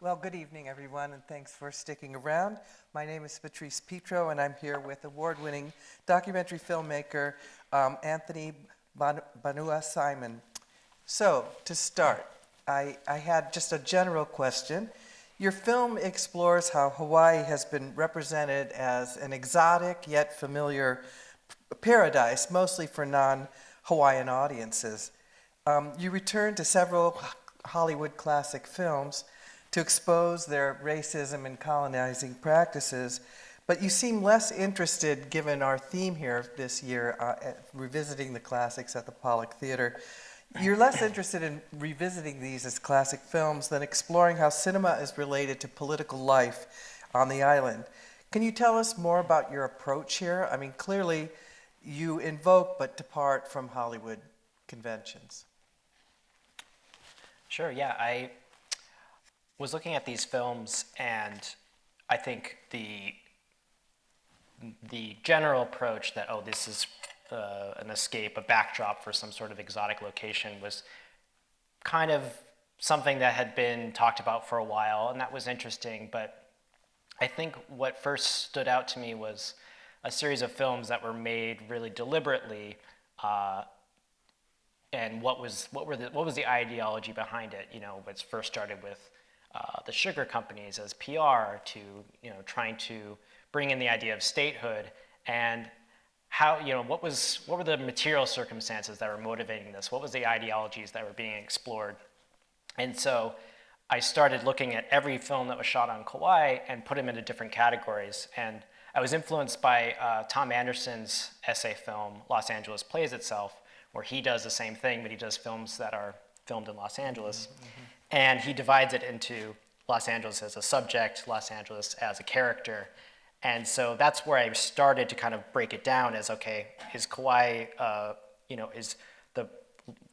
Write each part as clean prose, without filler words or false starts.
Well, good evening, everyone, and thanks for sticking around. My name is Patrice Petro, and I'm here with award-winning documentary filmmaker Anthony Banua-Simon. So, to start, I had just a general question. Your film explores how Hawaii has been represented as an exotic yet familiar paradise, mostly for non-Hawaiian audiences. You return to several Hollywood classic films to expose their racism and colonizing practices, but you seem less interested, given our theme here this year, at revisiting the classics at the Pollock Theater. You're less interested in revisiting these as classic films than exploring how cinema is related to political life on the island. Can you tell us more about your approach here? I mean, clearly you invoke but depart from Hollywood conventions. Sure, yeah. I was looking at these films, and I think the general approach that, oh, this is an escape, a backdrop for some sort of exotic location, was kind of something that had been talked about for a while, and that was interesting. But I think what first stood out to me was a series of films that were made really deliberately, and what was the ideology behind it? You know, it first started with the sugar companies as PR to, trying to bring in the idea of statehood, and how, what were the material circumstances that were motivating this? What was the ideologies that were being explored? And so I started looking at every film that was shot on Kauai and put them into different categories. And I was influenced by Tom Anderson's essay film, Los Angeles Plays Itself, where he does the same thing, but he does films that are filmed in Los Angeles. Mm-hmm. And he divides it into Los Angeles as a subject, Los Angeles as a character. And so that's where I started to kind of break it down as, okay, is Kauai, is the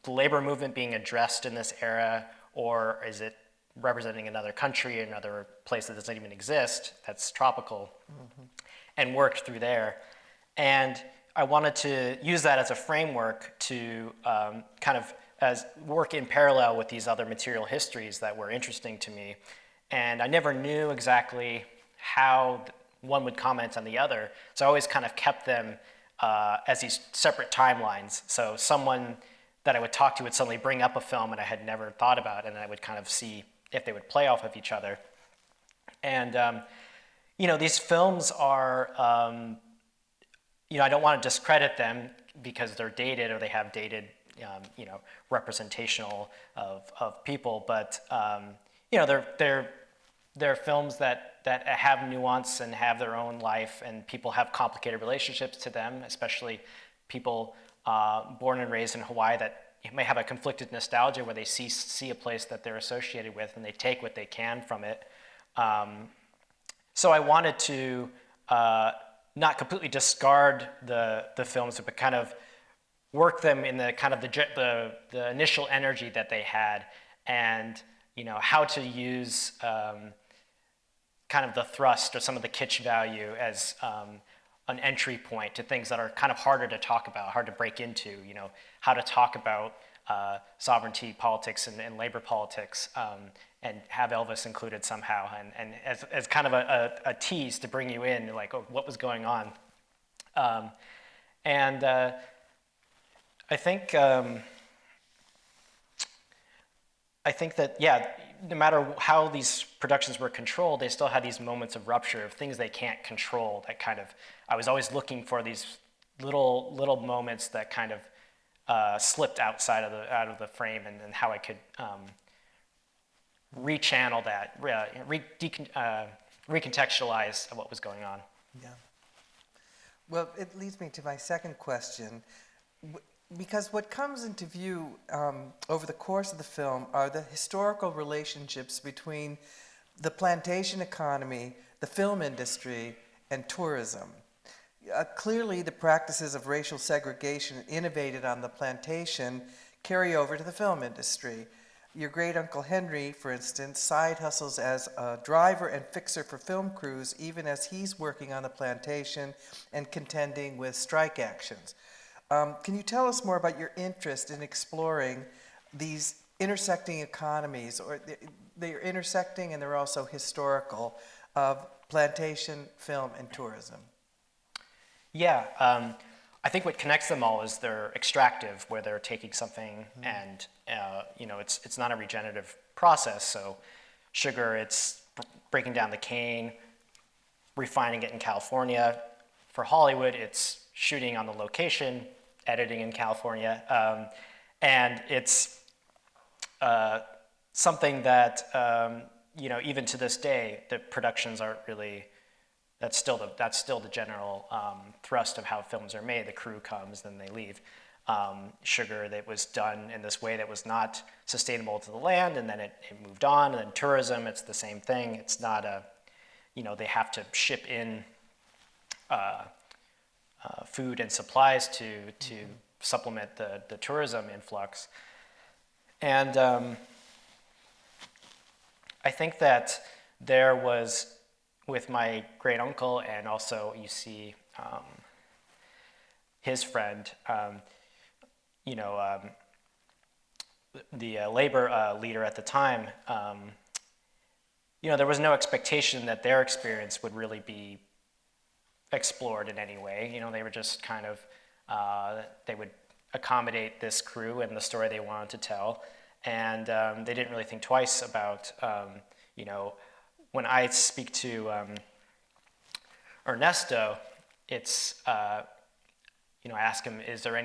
labor movement being addressed in this era, or is it representing another country, another place that doesn't even exist, that's tropical, mm-hmm. and worked through there. And I wanted to use that as a framework to kind of as work in parallel with these other material histories that were interesting to me. And I never knew exactly how one would comment on the other, so I always kind of kept them as these separate timelines. So someone that I would talk to would suddenly bring up a film that I had never thought about, and I would kind of see if they would play off of each other. And these films are, I don't want to discredit them because they're dated or they have dated representational of people, but they're films that have nuance and have their own life, and people have complicated relationships to them, especially people born and raised in Hawaii that may have a conflicted nostalgia where they see a place that they're associated with and they take what they can from it. So I wanted to not completely discard the films, but kind of work them in the kind of the initial energy that they had, and how to use kind of the thrust or some of the kitsch value as an entry point to things that are kind of harder to talk about, hard to break into. How to talk about sovereignty politics and labor politics, and have Elvis included somehow, and as kind of a tease to bring you in, like, oh, what was going on. I think that, yeah, no matter how these productions were controlled, they still had these moments of rupture, of things they can't control. That kind of, I was always looking for these little moments that kind of slipped outside of the frame, and how I could rechannel that, recontextualize what was going on. Yeah. Well, it leads me to my second question. Because what comes into view over the course of the film are the historical relationships between the plantation economy, the film industry, and tourism. Clearly, the practices of racial segregation innovated on the plantation carry over to the film industry. Your great-uncle Henry, for instance, side hustles as a driver and fixer for film crews, even as he's working on the plantation and contending with strike actions. Can you tell us more about your interest in exploring these intersecting economies, or they're intersecting and they're also historical, of plantation, film, and tourism. Yeah, I think what connects them all is they're extractive, where they're taking something and it's not a regenerative process. So sugar, it's breaking down the cane, refining it in California. For Hollywood, it's shooting on the location, editing in California, and it's something that even to this day, the productions aren't really. That's still the general thrust of how films are made. The crew comes, then they leave. Sugar that was done in this way that was not sustainable to the land, and then it moved on. And then tourism, it's the same thing. It's not they have to ship in food and supplies to supplement the tourism influx. And I think that there was, with my great uncle, and also you see his friend, the labor leader at the time, there was no expectation that their experience would really be explored in any way. They were just kind of, they would accommodate this crew and the story they wanted to tell. And they didn't really think twice about, when I speak to Ernesto, it's, I ask him, is there I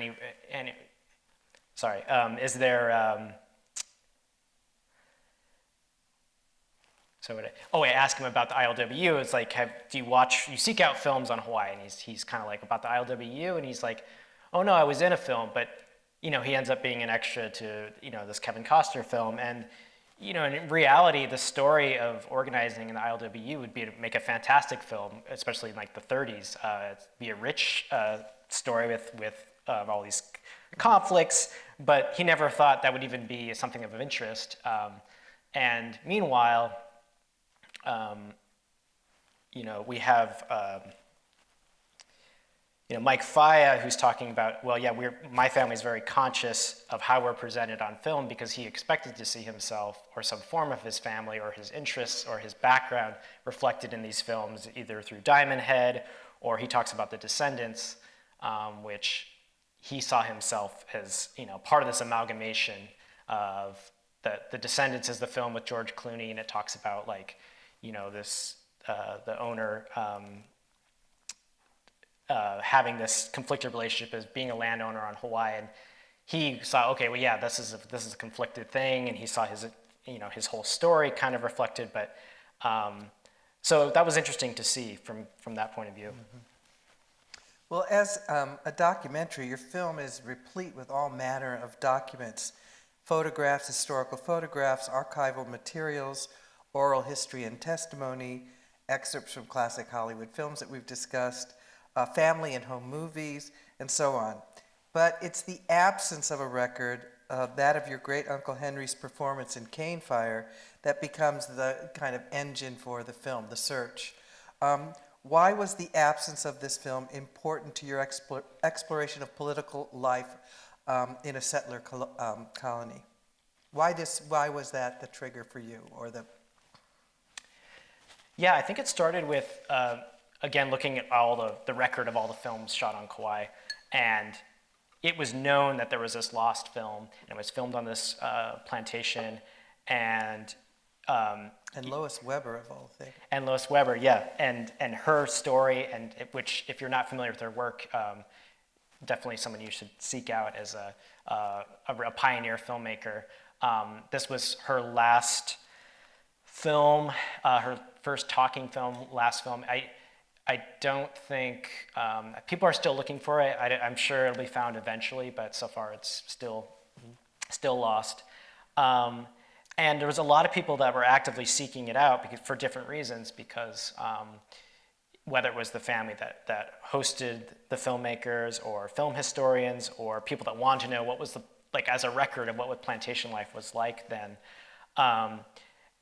ask him about the ILWU. It's like, you seek out films on Hawaii? And he's kind of like, about the ILWU? And he's like, oh no, I was in a film, but, he ends up being an extra to, this Kevin Costner film. And, in reality, the story of organizing in the ILWU would be to make a fantastic film, especially in like the 30s. It'd be a rich story with all these conflicts, but he never thought that would even be something of interest. And meanwhile, we have Mike Faya, who's talking about, my family's very conscious of how we're presented on film, because he expected to see himself or some form of his family or his interests or his background reflected in these films, either through Diamond Head, or he talks about The Descendants, which he saw himself as part of this amalgamation of the Descendants is the film with George Clooney, and it talks about this the owner having this conflicted relationship as being a landowner on Hawaii, and he saw, this is a conflicted thing, and he saw his whole story kind of reflected. But so that was interesting to see from that point of view. Mm-hmm. Well, as a documentary, your film is replete with all manner of documents, photographs, historical photographs, archival materials, oral history and testimony, excerpts from classic Hollywood films that we've discussed, family and home movies, and so on. But it's the absence of a record, that of your great Uncle Henry's performance in Cane Fire, that becomes the kind of engine for the film, the search. Why was the absence of this film important to your exploration of political life in a settler colony? Why was that the trigger for you, or the? Yeah, I think it started with, again, looking at all the record of all the films shot on Kauai, and it was known that there was this lost film, and it was filmed on this plantation, and Lois Weber, of all things. And Lois Weber, yeah, and her story, and which, if you're not familiar with her work, definitely someone you should seek out as a pioneer filmmaker. This was her last film, her first talking film, last film. I don't think, people are still looking for it. I'm sure it'll be found eventually, but so far it's still lost. And there was a lot of people that were actively seeking it out for different reasons, because whether it was the family that hosted the filmmakers, or film historians, or people that wanted to know what was as a record of what plantation life was like then.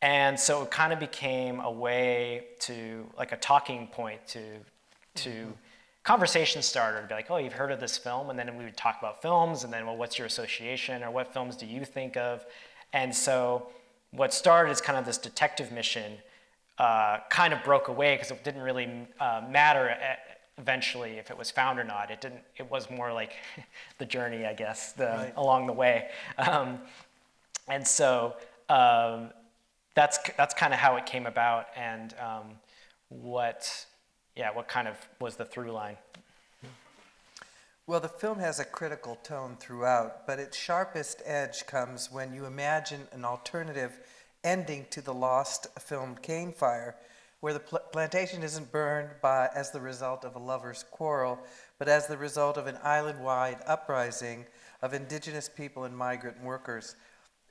And so it kind of became a way to, a talking point to conversation starter, to be like, oh, you've heard of this film? And then we would talk about films, and then, well, what's your association, or what films do you think of? And so what started as kind of this detective mission kind of broke away because it didn't really matter eventually if it was found or not. It was more like the journey, I guess, Right. along the way. And so that's kind of how it came about, and what kind of was the through line. Well, the film has a critical tone throughout, but its sharpest edge comes when you imagine an alternative ending to the lost film Cane Fire, where the plantation isn't burned as the result of a lover's quarrel, but as the result of an island-wide uprising of indigenous people and migrant workers.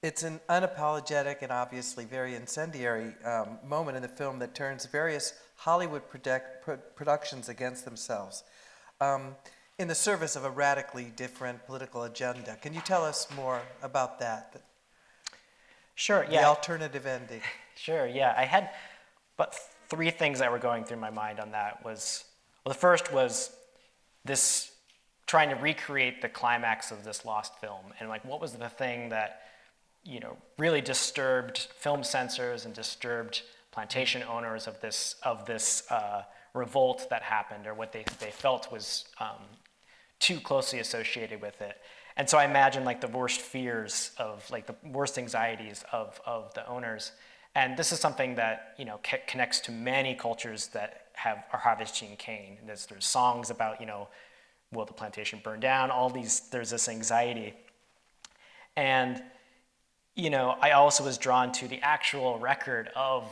It's an unapologetic and obviously very incendiary moment in the film that turns various Hollywood productions against themselves in the service of a radically different political agenda. Can you tell us more about that? Sure, The yeah. alternative ending. Sure, yeah. I had but three things that were going through my mind on that was, well, the first was this trying to recreate the climax of this lost film, and like what was the thing that, you know, really disturbed film censors and disturbed plantation owners of this revolt that happened, or what they felt was too closely associated with it. And so I imagined like the worst fears of, like the worst anxieties of the owners. And this is something that, you know, connects to many cultures that are harvesting cane. There's songs about, you know, will the plantation burn down? There's this anxiety. And, you know, I also was drawn to the actual record of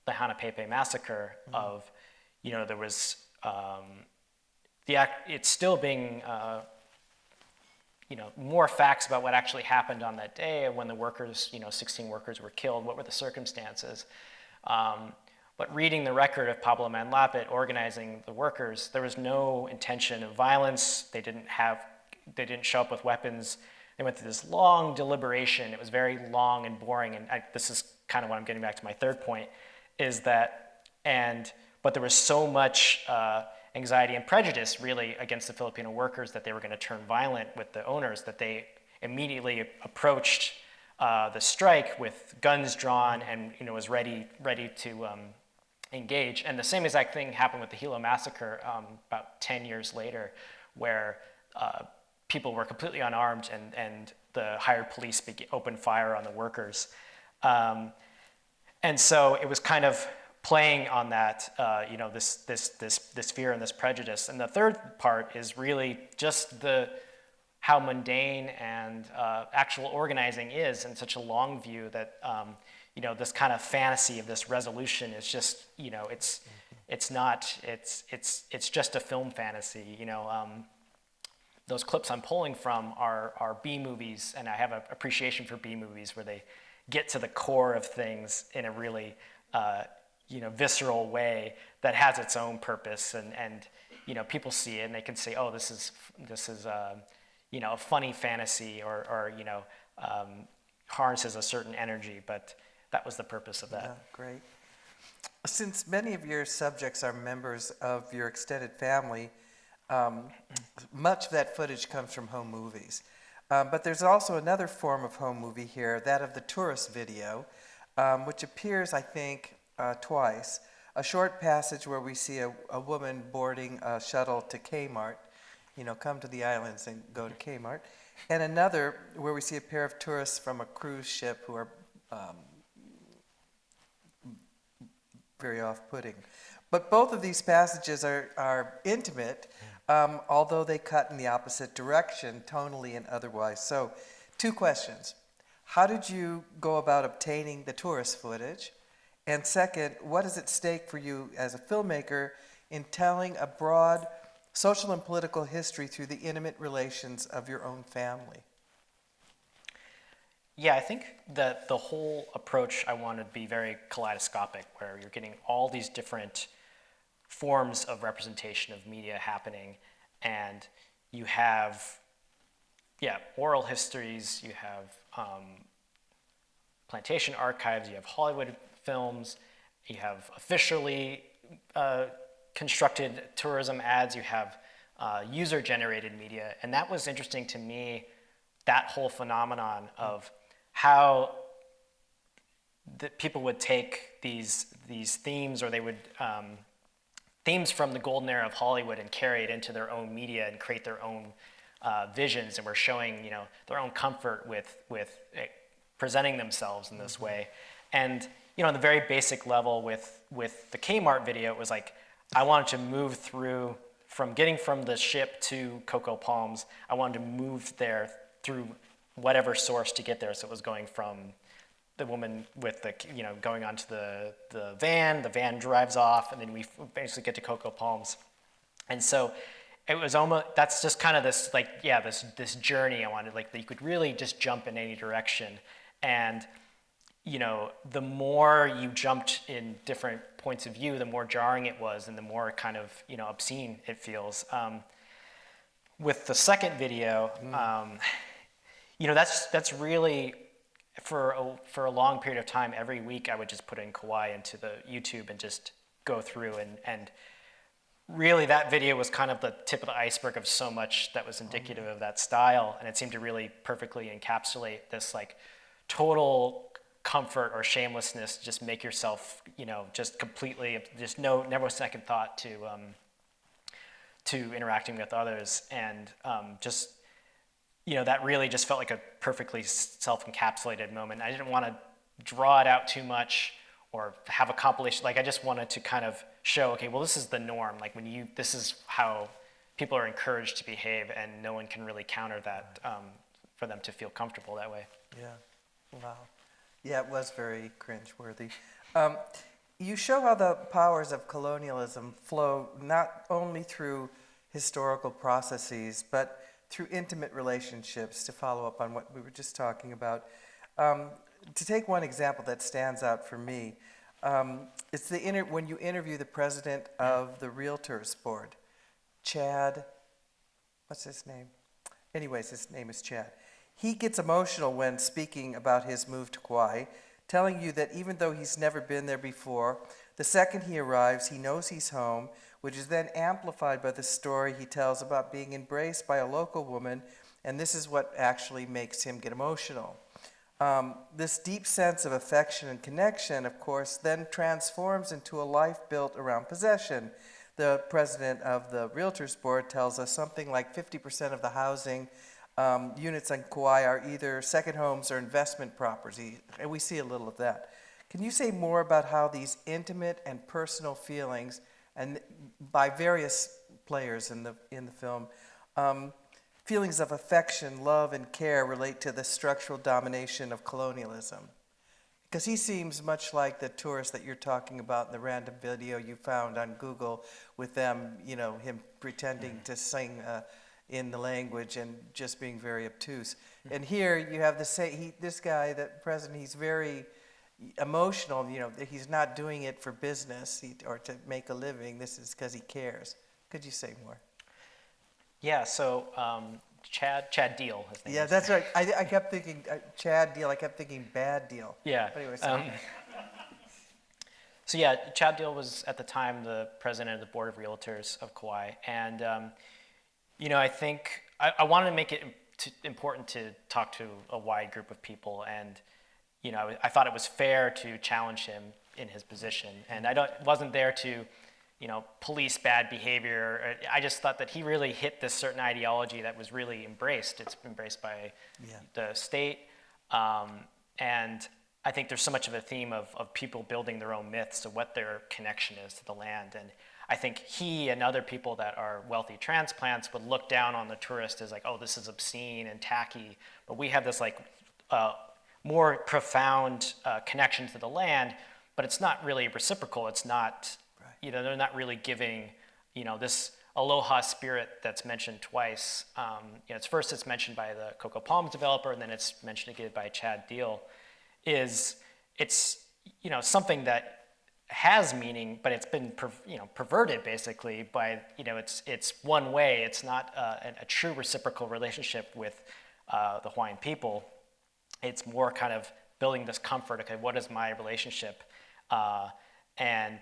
the Hanapepe massacre. Of, you know, there was it's still being you know, more facts about what actually happened on that day when the workers, you know, 16 workers were killed. What were the circumstances? But reading the record of Pablo Manlapet organizing the workers, there was no intention of violence. They didn't show up with weapons. They went through this long deliberation. It was very long and boring. And this is kind of what I'm getting back to my third point, is that, but there was so much anxiety and prejudice really against the Filipino workers that they were going to turn violent with the owners, that they immediately approached the strike with guns drawn and, you know, was ready to engage. And the same exact thing happened with the Hilo massacre about 10 years later, where people were completely unarmed and the hired police opened fire on the workers. And so it was kind of playing on that, you know, this fear and this prejudice. And the third part is really just how mundane and actual organizing is in such a long view that, you know, this kind of fantasy of this resolution is just, you know, it's just a film fantasy, you know. Those clips I'm pulling from are B movies, and I have an appreciation for B movies where they get to the core of things in a really you know, visceral way that has its own purpose, and you know, people see it and they can say, oh, this is you know, a funny fantasy, or you know, harnesses a certain energy, but that was the purpose of that. Yeah, great. Since many of your subjects are members of your extended family, much of that footage comes from home movies. But there's also another form of home movie here, that of the tourist video, which appears, I think, twice. A short passage where we see a woman boarding a shuttle to Kmart, you know, come to the islands and go to Kmart, and another where we see a pair of tourists from a cruise ship who are very off-putting. But both of these passages are intimate, although they cut in the opposite direction, tonally and otherwise. So, two questions. How did you go about obtaining the tourist footage? And second, what is at stake for you as a filmmaker in telling a broad social and political history through the intimate relations of your own family? Yeah, I think that the whole approach I wanted to be very kaleidoscopic, where you're getting all these different forms of representation of media happening, and you have, oral histories, you have plantation archives, you have Hollywood films, you have officially constructed tourism ads, you have user-generated media, and that was interesting to me, that whole phenomenon of how that people would take these themes, or they would themes from the golden era of Hollywood and carry it into their own media and create their own visions, and were showing their own comfort with presenting themselves in this way. And on the very basic level with the Kmart video, it was like I wanted to move through from getting from the ship to Cocoa Palms. I wanted to move there through whatever source to get there. So it was going from the woman with the, going onto the van drives off, and then we eventually get to Cocoa Palms. And so it was almost, that's just kind of this, this journey I wanted, that you could really just jump in any direction. And, the more you jumped in different points of view, the more jarring it was, and the more kind of, obscene it feels. With the second video, that's really, for a long period of time, every week I would just put in Kauai into the YouTube and just go through, and really that video was kind of the tip of the iceberg of so much that was indicative of that style, and it seemed to really perfectly encapsulate this total comfort or shamelessness, just make yourself, just completely, just never a second thought to interacting with others, and just that really just felt like a perfectly self-encapsulated moment. I didn't want to draw it out too much or have a compilation. I just wanted to kind of show, okay, well, this is the norm. This is how people are encouraged to behave, and no one can really counter that for them to feel comfortable that way. Yeah, wow. Yeah, it was very cringeworthy. You show how the powers of colonialism flow not only through historical processes, but through intimate relationships, to follow up on what we were just talking about. To take one example that stands out for me, it's when you interview the president of the Realtors Board, Chad, what's his name? Anyways, his name is Chad. He gets emotional when speaking about his move to Kauai, telling you that even though he's never been there before, the second he arrives, he knows he's home, which is then amplified by the story he tells about being embraced by a local woman, and this is what actually makes him get emotional. This deep sense of affection and connection, of course, then transforms into a life built around possession. The president of the Realtors Board tells us something like 50% of the housing units on Kauai are either second homes or investment property, and we see a little of that. Can you say more about how these intimate and personal feelings, and by various players in the film, feelings of affection, love, and care relate to the structural domination of colonialism? Because he seems much like the tourist that you're talking about in the random video you found on Google with them, him pretending to sing in the language and just being very obtuse. And here you have this guy, the president, he's very emotional, he's not doing it for business or to make a living. This is because he cares. Could you say more? Yeah, so Chad Deal, his name Yeah, is. that's right. I kept thinking Chad Deal. I kept thinking Bad Deal. Yeah. But anyways, so yeah, Chad Deal was at the time the president of the Board of Realtors of Kauai, and I think I wanted to make it important to talk to a wide group of people, and I thought it was fair to challenge him in his position, and wasn't there to police bad behavior. I just thought that he really hit this certain ideology that was really embraced. It's embraced by the state, and I think there's so much of a theme of people building their own myths of what their connection is to the land. And I think he and other people that are wealthy transplants would look down on the tourist as like, oh, this is obscene and tacky. But we have this more profound connection to the land, but it's not really reciprocal. It's not, they're not really giving, this aloha spirit that's mentioned twice. It's mentioned by the Cocoa Palms developer, and then it's mentioned again by Chad Deal. It's something that has meaning, but it's been perverted basically by it's one way. It's not a true reciprocal relationship with the Hawaiian people. It's more kind of building this comfort. Okay, what is my relationship, and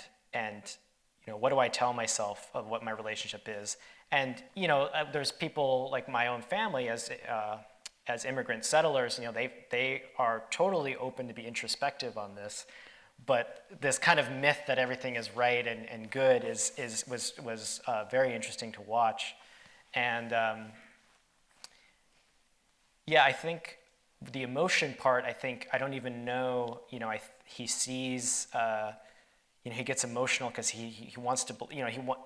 what do I tell myself of what my relationship is? And there's people like my own family, as as immigrant settlers, they are totally open to be introspective on this, but this kind of myth that everything is right and good was very interesting to watch, and yeah, I think the emotion part, I don't even know, he sees, he gets emotional because he wants to,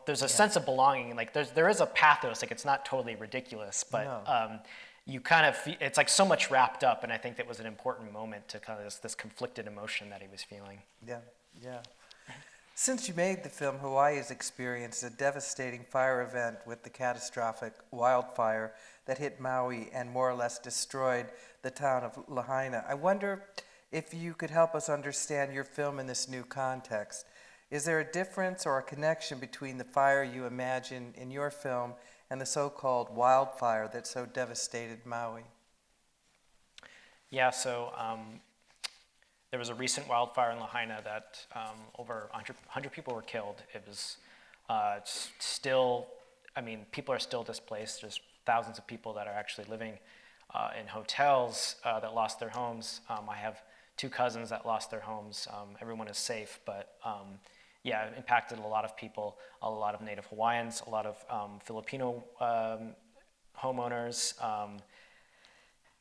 there's a sense of belonging, like there is a pathos, like it's not totally ridiculous, but No. you kind of, it's like so much wrapped up, and I think that was an important moment to kind of this conflicted emotion that he was feeling. Yeah, yeah. Since you made the film, Hawaii has experienced a devastating fire event with the catastrophic wildfire that hit Maui and more or less destroyed the town of Lahaina. I wonder if you could help us understand your film in this new context. Is there a difference or a connection between the fire you imagine in your film and the so-called wildfire that so devastated Maui? Yeah, so there was a recent wildfire in Lahaina that over 100 people were killed. It was still, people are still displaced. There's thousands of people that are actually living in hotels that lost their homes. I have 2 cousins that lost their homes. Everyone is safe, but yeah, it impacted a lot of people, a lot of Native Hawaiians, a lot of Filipino homeowners,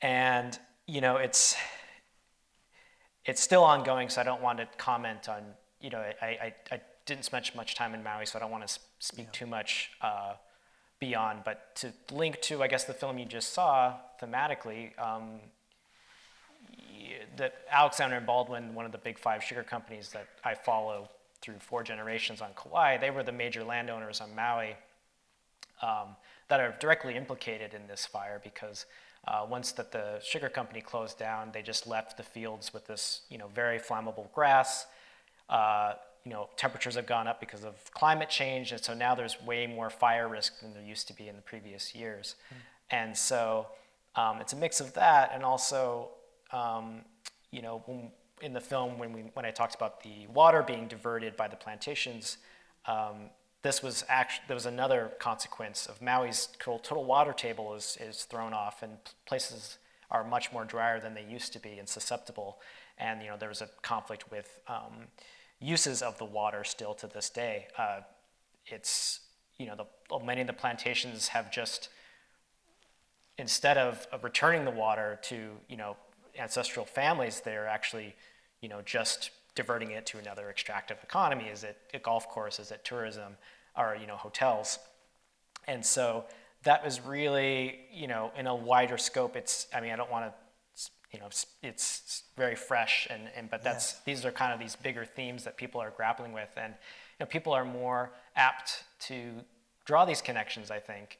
and it's still ongoing, so I don't want to comment on, I didn't spend much time in Maui, so I don't want to speak too much beyond, but to link to, I guess, the film you just saw thematically, that Alexander and Baldwin, one of the big 5 sugar companies that I follow through 4 generations on Kauai, they were the major landowners on Maui that are directly implicated in this fire because once that the sugar company closed down, they just left the fields with this, very flammable grass. Temperatures have gone up because of climate change, and so now there's way more fire risk than there used to be in the previous years. And so it's a mix of that, and also, in the film, when I talked about the water being diverted by the plantations, there was another consequence of Maui's total water table is thrown off, and places are much more drier than they used to be and susceptible. And there was a conflict with uses of the water still to this day. Many of the plantations have just, instead of returning the water to ancestral families, they're actually just diverting it to another extractive economy. Is it a golf course? Is it tourism? Or hotels? And so that was really in a wider scope. I don't want to, it's very fresh, but these are kind of these bigger themes that people are grappling with, and people are more apt to draw these connections, I think.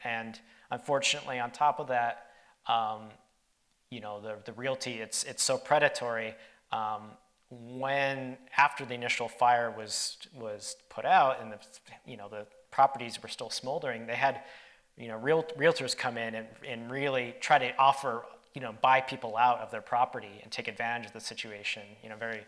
And unfortunately, on top of that, the realty, it's so predatory. When after the initial fire was put out and the properties were still smoldering, they had realtors come in and really try to offer buy people out of their property and take advantage of the situation. Very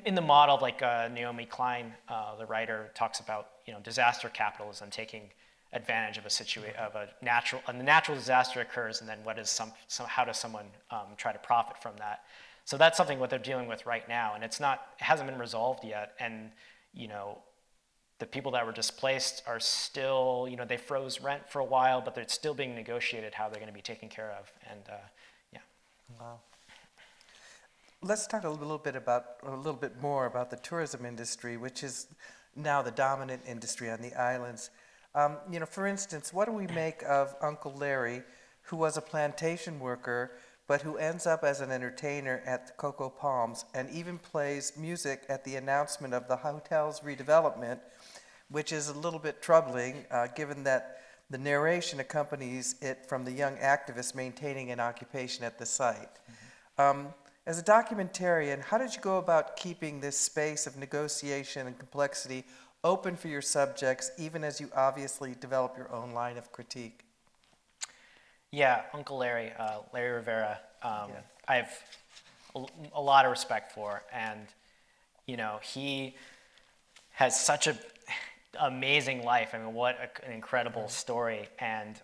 in the model of like Naomi Klein, the writer, talks about disaster capitalism, taking advantage of a natural disaster occurs, and then how does someone try to profit from that? So that's something what they're dealing with right now, and it hasn't been resolved yet. And the people that were displaced are still, they froze rent for a while, but it's still being negotiated how they're going to be taken care of. And yeah. Wow. Let's talk a little bit more about the tourism industry, which is now the dominant industry on the islands. For instance, what do we make of Uncle Larry, who was a plantation worker, but who ends up as an entertainer at the Cocoa Palms and even plays music at the announcement of the hotel's redevelopment, which is a little bit troubling, given that the narration accompanies it from the young activist maintaining an occupation at the site. As a documentarian, how did you go about keeping this space of negotiation and complexity open for your subjects, even as you obviously develop your own line of critique? Yeah, Uncle Larry, Larry Rivera, I have a lot of respect for, and he has such an amazing life. What an incredible story, and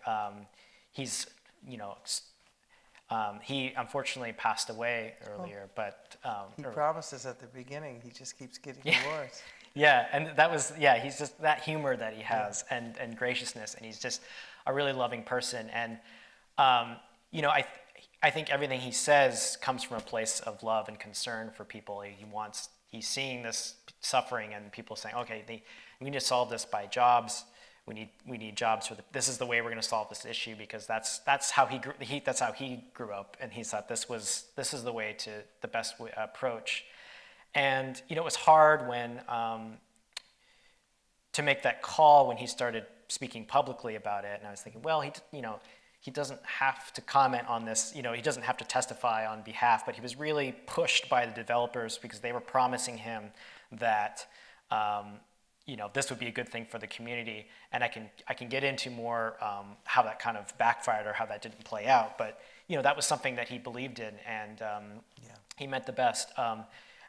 he's, you know, he unfortunately passed away earlier, but He promises at the beginning, he just keeps getting awards. yeah, and that was, yeah, he's just that humor that he has, and graciousness, and he's just a really loving person. And you know, I think everything he says comes from a place of love and concern for people. He's seeing this suffering, and people saying, okay, we need to solve this by jobs. We need jobs this is the way we're going to solve this issue, because that's how he grew up, and he thought this is the way to the best approach. And you know, it was hard when to make that call when he started speaking publicly about it. And I was thinking, well, he doesn't have to comment on this. You know, he doesn't have to testify on behalf. But he was really pushed by the developers because they were promising him that you know, this would be a good thing for the community. And I can get into more how that kind of backfired or how that didn't play out. But you know, that was something that he believed in, and he meant the best.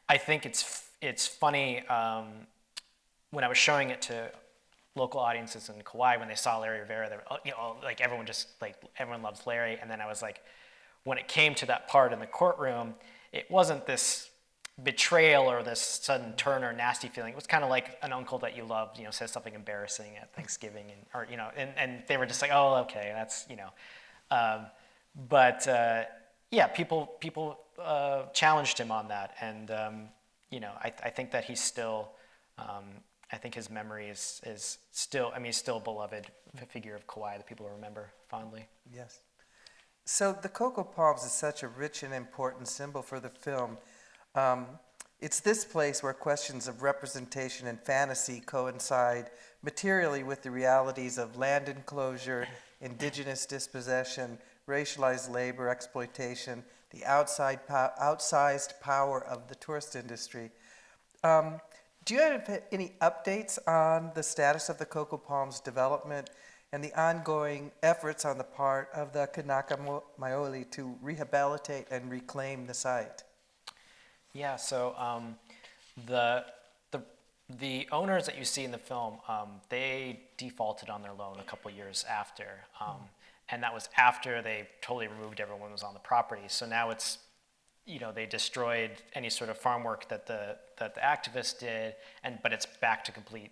I think it's funny when I was showing it to local audiences in Kauai, when they saw Larry Rivera, they were, you know, like everyone loves Larry. And then I was like, when it came to that part in the courtroom, it wasn't this betrayal or this sudden turn or nasty feeling. It was kind of like an uncle that you loved, you know, says something embarrassing at Thanksgiving, or you know, and they were just like, oh, okay, that's, you know, yeah, people challenged him on that, and you know, I think that he's still, I think his memory is still, I mean, he's still a beloved figure of Kauai that people remember fondly. Yes. So the cocoa palms is such a rich and important symbol for the film. It's this place where questions of representation and fantasy coincide materially with the realities of land enclosure, indigenous dispossession, racialized labor exploitation, the outsized power of the tourist industry. Do you have any updates on the status of the cocoa palms development and the ongoing efforts on the part of the Kanaka Maoli to rehabilitate and reclaim the site? Yeah, so the owners that you see in the film, they defaulted on their loan a couple years after, and that was after they totally removed everyone who was on the property. So now it's, you know, they destroyed any sort of farm work that the activists did, but it's back to complete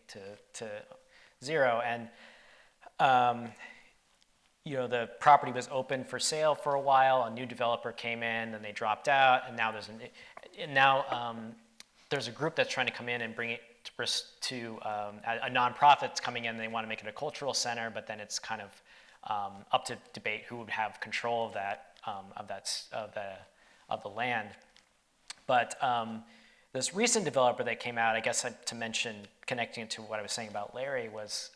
to zero. And you know, the property was open for sale for a while. A new developer came in, then they dropped out, and now there's a group that's trying to come in and bring it to a nonprofit that's coming in. They want to make it a cultural center, but then it's kind of up to debate who would have control of the land. But this recent developer that came out, I guess to mention, connecting it to what I was saying about Larry, was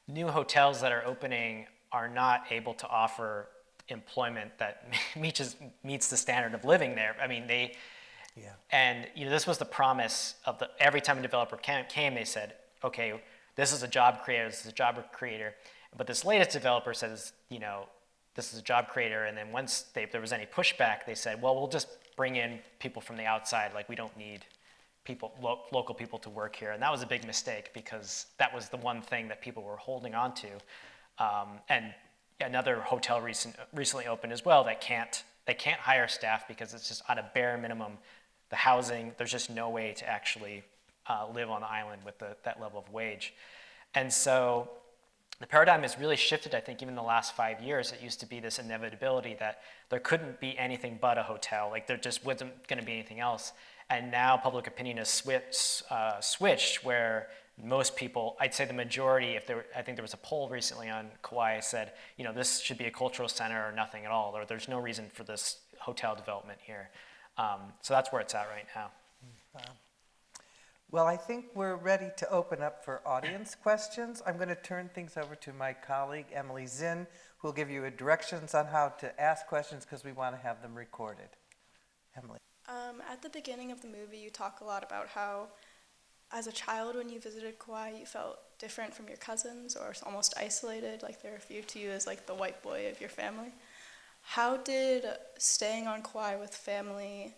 new hotels that are opening are not able to offer employment that meets the standard of living there. I mean, and you know, this was the promise of every time a developer came, they said, okay, this is a job creator, but this latest developer says, you know, this is a job creator, and then once there was any pushback, they said, well, we'll just bring in people from the outside, like we don't need local people to work here. And that was a big mistake, because that was the one thing that people were holding on to. And another hotel recently opened as well that they can't hire staff because it's just on a bare minimum. The housing, there's just no way to actually live on the island with that level of wage. And so the paradigm has really shifted, I think, even in the last 5 years. It used to be this inevitability that there couldn't be anything but a hotel. Like there just wasn't going to be anything else. And now public opinion has switched, where most people, I'd say the majority, I think there was a poll recently on Kauai, said, you know, this should be a cultural center or nothing at all, or there's no reason for this hotel development here. So that's where it's at right now. Well, I think we're ready to open up for audience questions. I'm going to turn things over to my colleague, Emily Zinn, who will give you directions on how to ask questions, because we want to have them recorded. Emily. At the beginning of the movie, you talk a lot about how, as a child, when you visited Kauai, you felt different from your cousins, or almost isolated, like they were viewed to you as like the white boy of your family. How did staying on Kauai with family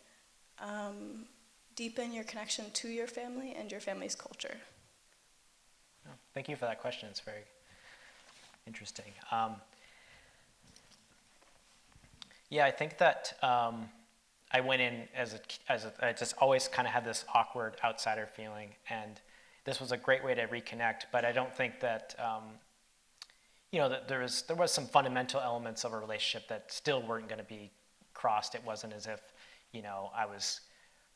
deepen your connection to your family and your family's culture? Thank you for that question. It's very interesting. Yeah, I think that I went in I just always kind of had this awkward outsider feeling, and this was a great way to reconnect. But I don't think that that there was some fundamental elements of a relationship that still weren't going to be crossed. It wasn't as if I was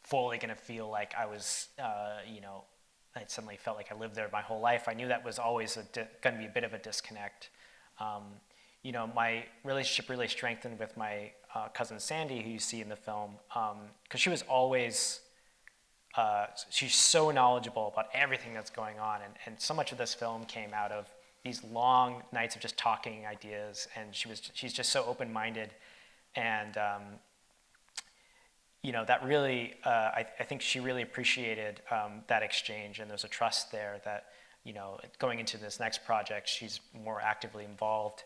fully going to feel like I was I suddenly felt like I lived there my whole life. I knew that was always going to be a bit of a disconnect. My relationship really strengthened with my cousin Sandy, who you see in the film, because she was always, she's so knowledgeable about everything that's going on. And so much of this film came out of these long nights of just talking ideas. And she's just so open-minded. And, that really, I think she really appreciated that exchange. And there's a trust there that, going into this next project, she's more actively involved.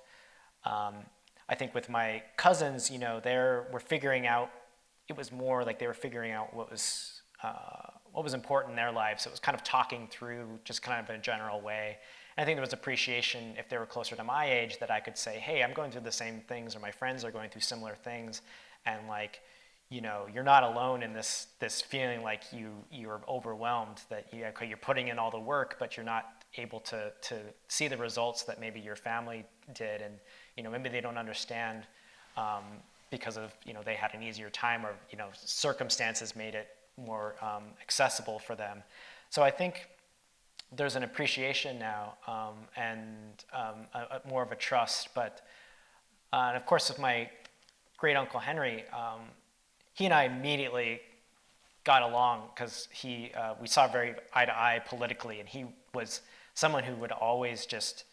I think with my cousins, they were figuring out, it was more like they were figuring out what was important in their lives. So it was kind of talking through just kind of in a general way. And I think there was appreciation if they were closer to my age that I could say, hey, I'm going through the same things, or my friends are going through similar things. And you're not alone in this feeling like you're overwhelmed, that you're putting in all the work, but you're not able to see the results that maybe your family did. And maybe they don't understand because of they had an easier time, or circumstances made it more accessible for them. So I think there's an appreciation now, and more of a trust. But and of course, with my great uncle Henry, he and I immediately got along because we saw very eye to eye politically, and he was someone who would always just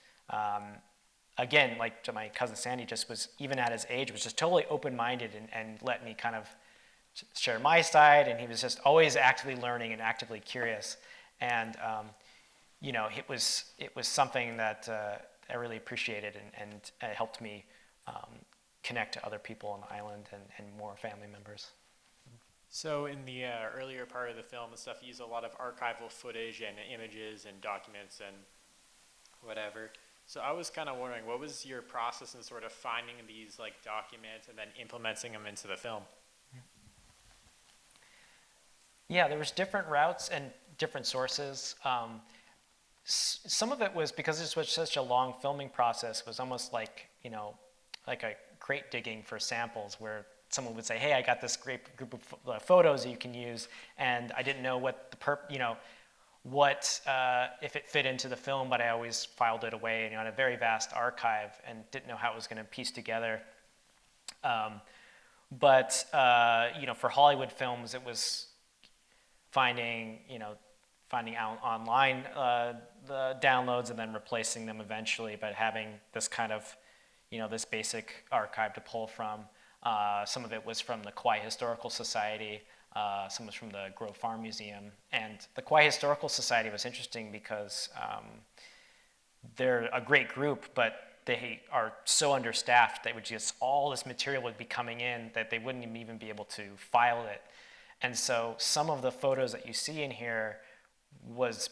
again, like to my cousin Sandy, just was, even at his age, was just totally open-minded and let me kind of share my side, and he was just always actively learning and actively curious. And it was something that I really appreciated, and it helped me connect to other people on the island and more family members. So in the earlier part of the film and stuff, you use a lot of archival footage and images and documents and whatever. So I was kind of wondering, what was your process in sort of finding these documents and then implementing them into the film? Yeah, there was different routes and different sources. Some of it was because this was such a long filming process, was almost like a crate digging for samples, where someone would say, hey, I got this great group of photos that you can use, and I didn't know what if it fit into the film, but I always filed it away, in a very vast archive, and didn't know how it was going to piece together. But for Hollywood films, it was finding out online the downloads and then replacing them eventually, but having this kind of, this basic archive to pull from. Some of it was from the Kauai Historical Society. Some was from the Grove Farm Museum. And the Kauai Historical Society was interesting because they're a great group, but they are so understaffed that all this material would be coming in that they wouldn't even be able to file it. And so some of the photos that you see in here was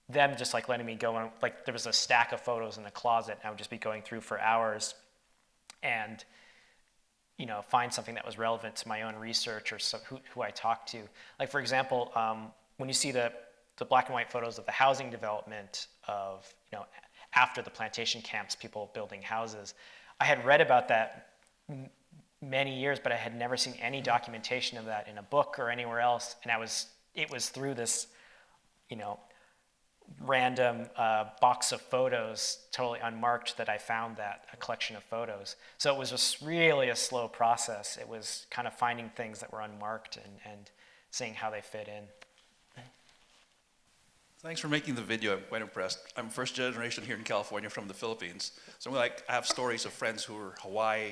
them just letting me go on, there was a stack of photos in the closet, and I would just be going through for hours and find something that was relevant to my own research or who I talked to. For example, when you see the black and white photos of the housing development of, after the plantation camps, people building houses, I had read about that many years, but I had never seen any documentation of that in a book or anywhere else. And it was through this, random box of photos, totally unmarked, that I found a collection of photos. So it was just really a slow process. It was kind of finding things that were unmarked and seeing how they fit in. Thanks for making the video. I'm quite impressed. I'm first generation here in California from the Philippines. So I have stories of friends who were Hawaii.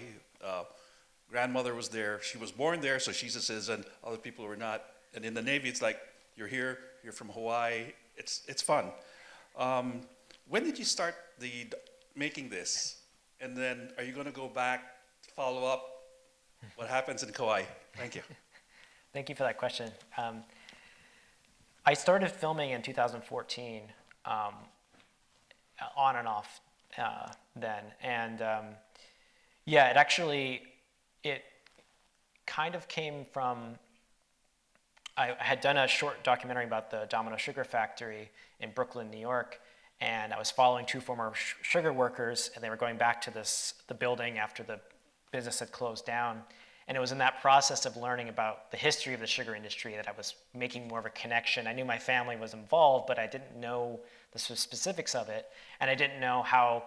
Grandmother was there. She was born there, so she's a citizen. Other people were not. And in the Navy, it's like, you're here, you're from Hawaii. It's fun. When did you start making this? And then are you going to go back, follow up? What happens in Kauai? Thank you. Thank you for that question. I started filming in 2014, on and off then. And it kind of came from, I had done a short documentary about the Domino Sugar Factory in Brooklyn, New York, and I was following two former sugar workers, and they were going back to the building after the business had closed down. And it was in that process of learning about the history of the sugar industry that I was making more of a connection. I knew my family was involved, but I didn't know the specifics of it. And I didn't know how,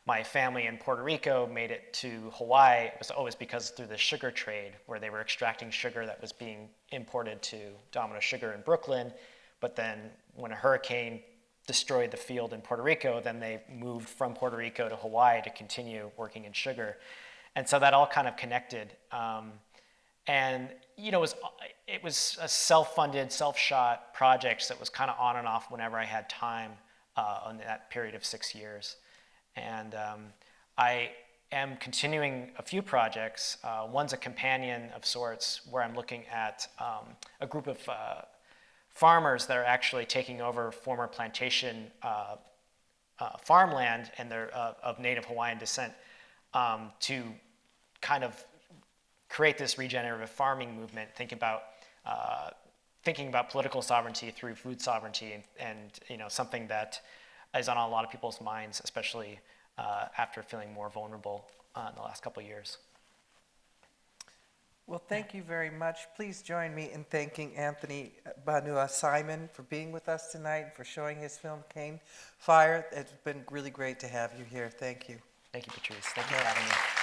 my family in Puerto Rico made it to Hawaii. It was always because through the sugar trade, where they were extracting sugar that was being imported to Domino Sugar in Brooklyn. But then when a hurricane destroyed the field in Puerto Rico, then they moved from Puerto Rico to Hawaii to continue working in sugar. And so that all kind of connected. And it was a self-funded, self-shot project that was kind of on and off whenever I had time on that period of 6 years. And I am continuing a few projects. One's a companion of sorts where I'm looking at a group of farmers that are actually taking over former plantation farmland, and they're of Native Hawaiian descent, to kind of create this regenerative farming movement, thinking about political sovereignty through food sovereignty, and something that is on a lot of people's minds, especially after feeling more vulnerable in the last couple of years. Well, thank you very much. Please join me in thanking Anthony Banua-Simon for being with us tonight and for showing his film, Cane Fire. It's been really great to have you here. Thank you. Thank you, Patrice. Thank you for having me.